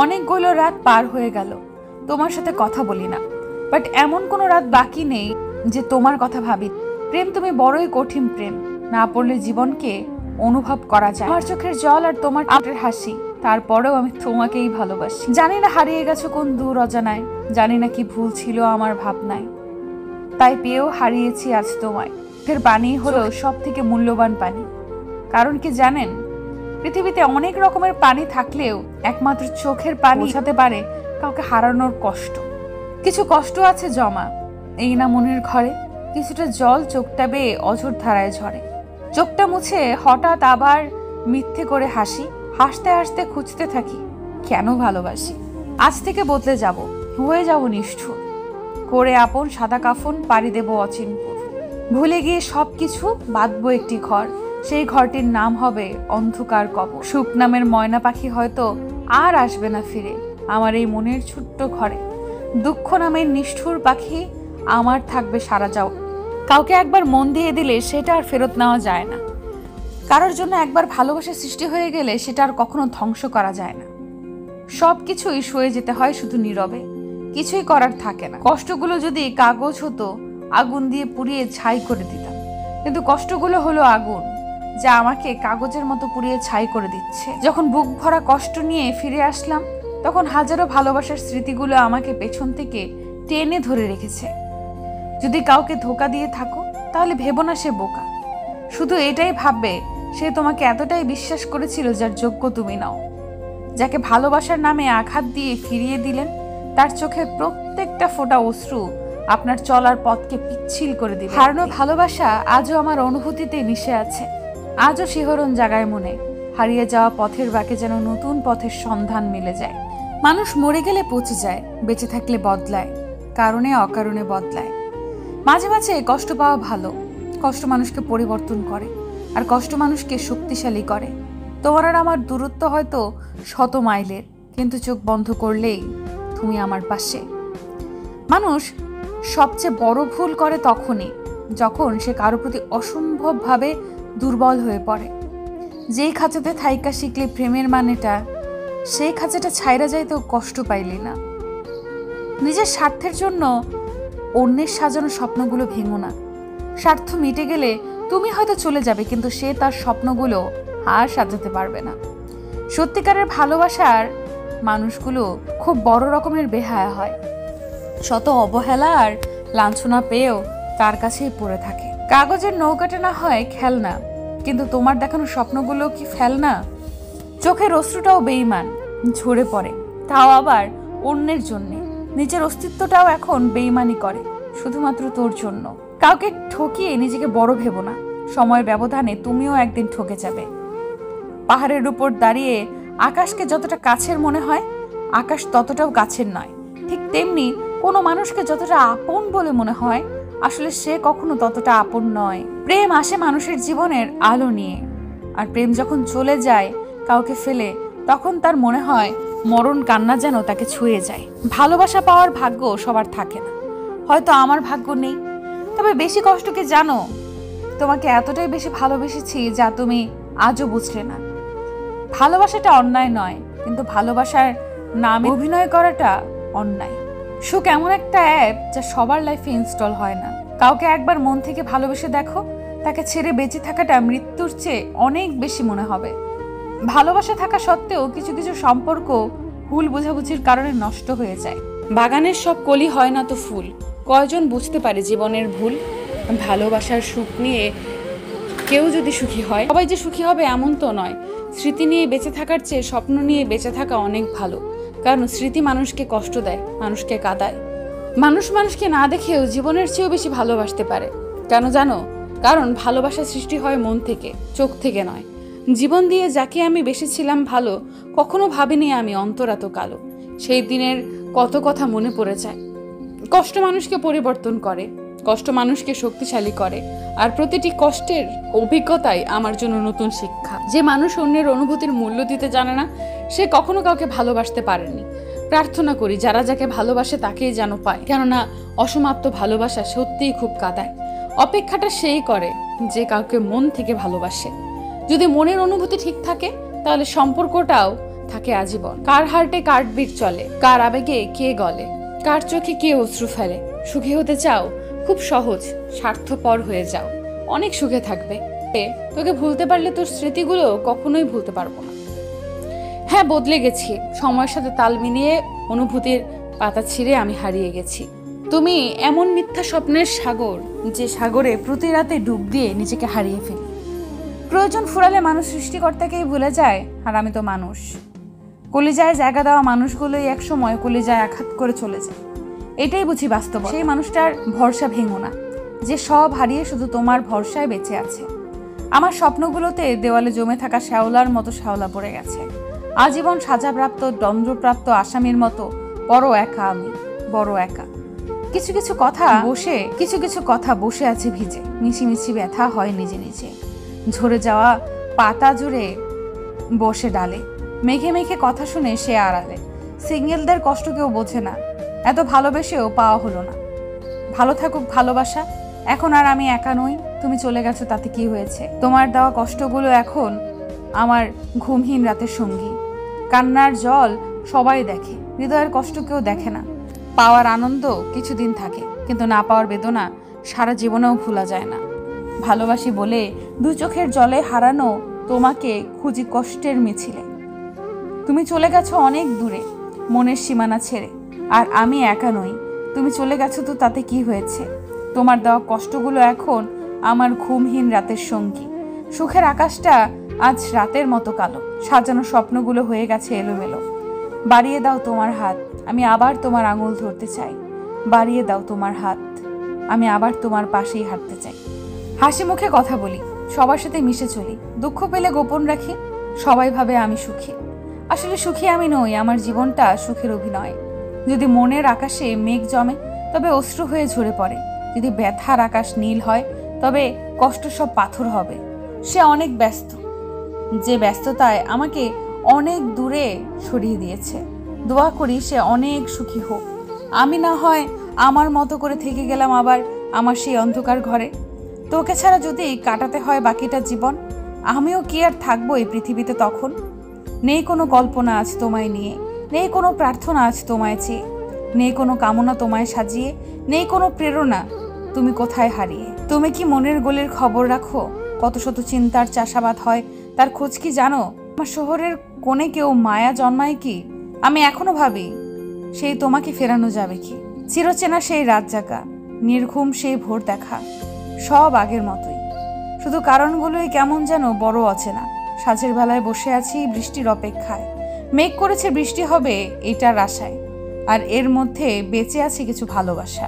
অনেকগুলো রাত পার হয়ে গেল, তোমার সাথে কথা বলি না, বাট এমন কোনো রাত বাকি নেই যে তোমার কথা ভাবি। প্রেম তুমি বড়ই কঠিন, প্রেম না পড়লে জীবনকে অনুভব করা যায়। আমার চোখের জল আর তোমার ঠোঁটের হাসি, তারপরেও আমি তোমাকেই ভালোবাসি। জানি না হারিয়ে গেছো কোন দূর অজানায়, জানি না কি ভুল ছিল আমার ভাবনায়, তাই পেয়েও হারিয়েছি আজ তোমায়। চোখের পানি হলো সব থেকে মূল্যবান পানি। কারণ কি জানেন, পৃথিবীতে অনেক রকমের পানি থাকলেও একমাত্র চোখের পানি বোঝাতে পারে কাউকে হারানোর কষ্ট। কিছু কষ্ট আছে জমা এই না মনের ঘরে, কিছুটা জল চোখটা বেয়ে অঝোর ধারায় ঝরে। চোখটা মুছে হঠাৎ আবার মিথ্যে করে হাসি, হাসতে হাসতে খুঁজতে থাকি কেন ভালোবাসি। আজ থেকে বদলে যাব, হয়ে যাব নিষ্ঠুর, করে আপন সাদা কাফন পাড়ি দেব অচিনপুর। ভুলে গিয়ে সবকিছু বাঁধবো একটি ঘর, সেই ঘরটির নাম হবে অন্ধকার কবর। সুখ নামের ময়না পাখি হয়তো আর আসবে না ফিরে আমার এই মনের ছোট্ট ঘরে। দুঃখ নামের নিষ্ঠুর পাখি আমার থাকবে সারা যাও। কাউকে একবার মন দিয়ে দিলে সেটা আর ফেরত নেওয়া যায় না। কারোর জন্য একবার ভালোবাসা সৃষ্টি হয়ে গেলে সেটা আর কখনো ধ্বংস করা যায় না। সব কিছুই সয়ে যেতে হয় শুধু নীরবে, কিছুই করার থাকে না। কষ্টগুলো যদি কাগজ হতো আগুন দিয়ে পুড়িয়ে ছাই করে দিতাম, কিন্তু কষ্টগুলো হলো আগুন যা আমাকে কাগজের মতো পুড়িয়ে ছাই করে দিচ্ছে। যখন বুক ভরা কষ্ট নিয়ে ফিরে আসলাম, তখন হাজারো ভালোবাসার স্মৃতিগুলো আমাকে পেছন থেকে টেনে ধরে রেখেছে। যদি কাউকে ধোকা দিয়ে থাকো তাহলে ভেবো না সে বোকা, শুধু এটাই ভাববে সে তোমাকে এতটাই বিশ্বাস করেছিল যার যোগ্য তুমি নাও। যাকে ভালোবাসার নামে আঘাত দিয়ে ফিরিয়ে দিলেন, তার চোখের প্রত্যেকটা ফোঁটা অশ্রু আপনার চলার পথকে পিচ্ছিল করে দিবে। হারানো ভালোবাসা আজও আমার অনুভূতিতে মিশে আছে, আজও শিহরণ জাগায় মনে। হারিয়ে যাওয়া পথের বাঁকে যেন নতুন পথের সন্ধান মিলে যায়। মানুষ মরে গেলে পচে যায়, বেঁচে থাকলে বদলায়, কারণে অকারণে বদলায়। মাঝে মাঝে কষ্ট পাওয়া ভালো, কষ্ট মানুষকে পরিবর্তন করে, আর কষ্ট মানুষকে শক্তিশালী করে। তোমার আর আমার দূরত্ব হয়তো 100 মাইলের, কিন্তু চোখ বন্ধ করলেই তুমি আমার পাশে। মানুষ সবচেয়ে বড় ভুল করে তখনই যখন সে কারো প্রতি অসম্ভবভাবে দুর্বল হয়ে পড়ে। যেই খাঁচাতে থাইকা শিখলে প্রেমের মানেটা, সেই খাঁচাটা ছাইরা যাইতেও কষ্ট পাইলি না। নিজের স্বার্থের জন্য অন্যের সাজানো স্বপ্নগুলো ভেঙো না। স্বার্থ মিটে গেলে তুমি হয়তো চলে যাবে, কিন্তু সে তার স্বপ্নগুলো আর সাজাতে পারবে না। সত্যিকারের ভালোবাসার মানুষগুলো খুব বড় রকমের বেহায়া হয়, শত অবহেলা আর লাঞ্ছনা পেয়েও তার কাছেই পড়ে থাকে। কাগজের নৌকাটা না হয় খেলনা, কিন্তু তোমার দেখানো স্বপ্নগুলো কি ফেলনা? চোখের অশ্রুটাও বেঈমান, ঝরে পড়ে, তাও আবার অন্যের জন্যে। নিজের অস্তিত্বটাও এখন বেঈমানি করে শুধুমাত্র তোর জন্য। কাউকে ঠকিয়ে নিজেকে বড় ভেবো না, সময়ের ব্যবধানে তুমিও একদিন ঠকে যাবে। পাহাড়ের উপর দাঁড়িয়ে আকাশকে যতটা কাছের মনে হয়, আকাশ ততটাও কাছের নয়। ঠিক তেমনি কোনো মানুষকে যতটা আপন বলে মনে হয়, আসলে সে কখনো ততটা আপন নয়। প্রেম আসে মানুষের জীবনের আলো নিয়ে, আর প্রেম যখন চলে যায় কাউকে ফেলে, তখন তার মনে হয় মরণ কান্না যেন তাকে ছুঁয়ে যায়। ভালোবাসা পাওয়ার ভাগ্য সবার থাকে না, হয়তো আমার ভাগ্য নেই। তবে বেশি কষ্ট কি জানো? তোমাকে এতটাই বেশি ভালোবেসেছি যা তুমি আজও বুঝলে না। ভালোবাসাটা অন্যায় নয়, কিন্তু ভালোবাসার নামে অভিনয় করাটা অন্যায়। সুখ এমন একটা অ্যাপ যা সবার লাইফে ইনস্টল হয় না। কাউকে একবার মন থেকে ভালোবেসে দেখো, তাকে ছেড়ে বেঁচে থাকাটা মৃত্যুর চেয়ে অনেক বেশি মনে হবে। ভালোবাসা থাকা সত্ত্বেও কিছু কিছু সম্পর্ক ভুল বোঝাবুঝির কারণে নষ্ট হয়ে যায়। বাগানের সব কলি হয় না তো ফুল, কয়জন বুঝতে পারে জীবনের ভুল। ভালোবাসার সুখ নিয়ে কেউ যদি সুখী হয়, সবাই যে সুখী হবে এমন তো নয়। স্মৃতি নিয়ে বেঁচে থাকার চেয়ে স্বপ্ন নিয়ে বেঁচে থাকা অনেক ভালো, কারণ স্মৃতি মানুষকে কষ্ট দেয়, মানুষকে কাঁদায়। মানুষ মানুষকে না দেখেও জীবনের চেয়েও বেশি ভালোবাসতে পারে। কেন জানো? কারণ ভালোবাসা সৃষ্টি হয় মন থেকে, চোখ থেকে নয়। জীবন দিয়ে যাকে আমি বেসেছিলাম ভালো, কখনো ভাবিনি আমি অন্তর এত কালো। সেই দিনের কত কথা মনে পড়ে যায়। কষ্ট মানুষকে পরিবর্তন করে, কষ্ট মানুষকে শক্তিশালী করে, আর প্রতিটি কষ্টের অভিজ্ঞতাই আমার জন্য নতুন শিক্ষা। যে মানুষ অন্যের অনুভূতির মূল্য দিতে জানে না, সে কখনো কাউকে ভালোবাসতে পারেনি। প্রার্থনা করি যারা যাকে ভালোবাসে তাকেই যেন পায়, কেননা অসমাপ্ত ভালোবাসা সত্যিই খুব কাঁদায়। অপেক্ষাটা সেই করে যে কাউকে মন থেকে ভালোবাসে। যদি মনের অনুভূতি ঠিক থাকে, তাহলে সম্পর্কটাও থাকে আজীবন। কার হার্টে কার্ডবিট চলে, কার আবেগে কে গলে, কার চোখে কে অশ্রু ফেলে। সুখী হতে চাও? খুব সহজ, স্বার্থপর হয়ে যাও, অনেক সুখে থাকবে। তোকে ভুলতে পারলে তোর স্মৃতিগুলো কখনোই ভুলতে পারবো না। হ্যাঁ, বদলে গেছি, সময়ের সাথে তাল মিলিয়ে অনুভূতির পাতা ছিঁড়ে আমি হারিয়ে গেছি। তুমি এমন মিথ্যা স্বপ্নের সাগর, যে সাগরে প্রতি রাতে ডুব দিয়ে নিজেকে হারিয়ে ফেলি। প্রয়োজন ফুরালে মানুষ সৃষ্টিকর্তাকেই ভুলে যায়, আর আমি তো মানুষ। কলিজায় জায়গা দেওয়া মানুষগুলোই একসময় কলিজায় আঘাত করে চলে যায়। এটাই বুঝি বাস্তব। সেই মানুষটার ভরসা ভেঙো না, যে সব হারিয়ে শুধু তোমার ভরসায় বেঁচে আছে। আমার স্বপ্নগুলোতে দেওয়ালে জমে থাকা শ্যাওলার মতো শ্যাওলা পড়ে গেছে। আজীবন সাজাপ্রাপ্ত দণ্ডপ্রাপ্ত আসামির মতো বড় একা আমি, বড় একা। কিছু কিছু কথা বসে আছে ভিজে, মিছিমিছি ব্যথা হয় নিজে নিজে। ঝরে যাওয়া পাতা জুড়ে বসে ডালে, মেঘে মেঘে কথা শুনে সে আড়ালে। সিঙ্গেলদের কষ্ট কেউ বোঝে না, এত ভালোবেসেও পাওয়া হলো না। ভালো থাকুক ভালোবাসা, এখন আর আমি একা নই। তুমি চলে গেছো তাতে কি হয়েছে? তোমার দেওয়া কষ্টগুলো এখন আমার ঘুমহীন রাতের সঙ্গী। কান্নার জল সবাই দেখে, হৃদয়ের কষ্ট কেউ দেখে না। পাওয়ার আনন্দ কিছুদিন থাকে, কিন্তু না পাওয়ার বেদনা সারা জীবনেও ভোলা যায় না। ভালোবাসি বলে দু চোখের জলে হারানো তোমাকে খুঁজি কষ্টের মিছিলে। তুমি চলে গেছো অনেক দূরে মনের সীমানা ছেড়ে, আর আমি একা নই। তুমি চলে গেছো তো তাতে কি হয়েছে? তোমার দেওয়া কষ্টগুলো এখন আমার ঘুমহীন রাতের সঙ্গী। সুখের আকাশটা আজ রাতের মতো কালো, সাজানো স্বপ্নগুলো হয়ে গেছে এলোমেলো। বাড়িয়ে দাও তোমার হাত, আমি আবার তোমার আঙুল ধরতে চাই। বাড়িয়ে দাও তোমার হাত, আমি আবার তোমার পাশেই হাঁটতে চাই। হাসি মুখে কথা বলি, সবার সাথে মিশে চলি। দুঃখ পেলে গোপন রাখি, সবাই ভাবে আমি সুখী। আসলে সুখী আমি নই, আমার জীবনটা সুখের অভিনয়। যদি মনের আকাশে মেঘ জমে, তবে অশ্রু হয়ে ঝরে পড়ে। যদি ব্যথার আকাশ নীল হয়, তবে কষ্ট সব পাথর হবে। সে অনেক ব্যস্ত, যে ব্যস্ততায় আমাকে অনেক দূরে সরিয়ে দিয়েছে। দোয়া করি সে অনেক সুখী হোক। আমি না হয় আমার মতো করে থেকে গেলাম আবার আমার সেই অন্ধকার ঘরে। তোকে ছাড়া যদি কাটাতে হয় বাকিটা জীবন, আমিও কি আর থাকবো এই পৃথিবীতে তখন? নেই কোনো কল্পনা আজ তোমায় নিয়ে, নেই কোনো প্রার্থনা আজ তোমায় চেয়ে, নেই কোনো কামনা তোমায় সাজিয়ে, নেই কোনো প্রেরণা তুমি কোথায় হারিয়ে। তুমি কি মনের গোলের খবর রাখো? কত শত চিন্তার চাষাবাদ হয়, তার খোঁজ কি জানো? আমার শহরের কোণে কেউ মায়া জন্মায় কি? আমি এখনো ভাবি সেই তোমাকে ফেরানো যাবে কি? চিরচেনা সেই রাত জাগা, নির্ঘুম সেই ভোর দেখা, সব আগের মতোই। শুধু কারণগুলোই কেমন যেন বড় অচেনা। সাঁঝের বেলায় বসে আছি বৃষ্টির অপেক্ষায়। মেঘ করেছে বৃষ্টি হবে এটার আশায়, আর এর মধ্যে বেঁচে আছে কিছু ভালোবাসা।